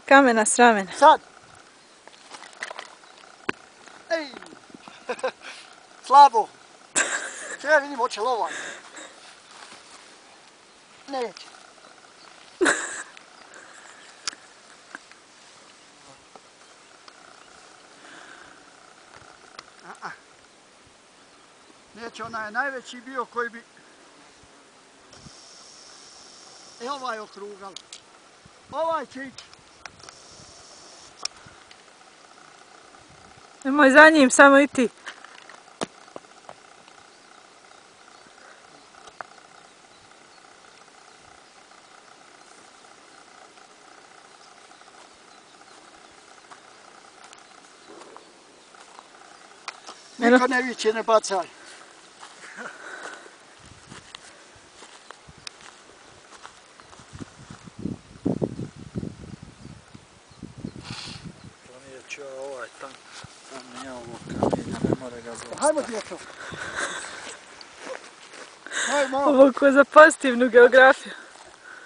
Kamena s ramena. Sad! Ej! Slabo! Če vidim, hoće lovan. Neće. Neće, onaj je najveći bio koji bi... ovaj okrugal. Ovaj će ići. Nemoj za njim, samo i ti. Niko ne viće, ne bacaj. Ponijet ću ovaj tam nije ovo kamenja, ne mora ga zlostaviti. Hajmo djeco. Hajmo. Ovo ko za pozitivnu geografiju.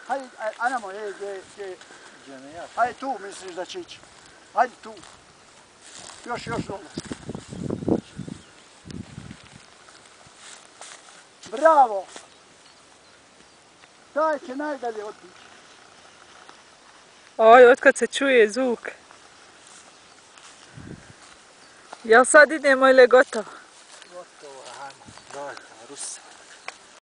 Hajde, Anamo, gdje ne ja? Hajde tu misliš da će ići. Hajde tu. Još dole. Bravo! Taj će najdalje otići. Oj, otkad se čuje zvuk. Jel sad idemo ili je gotovo?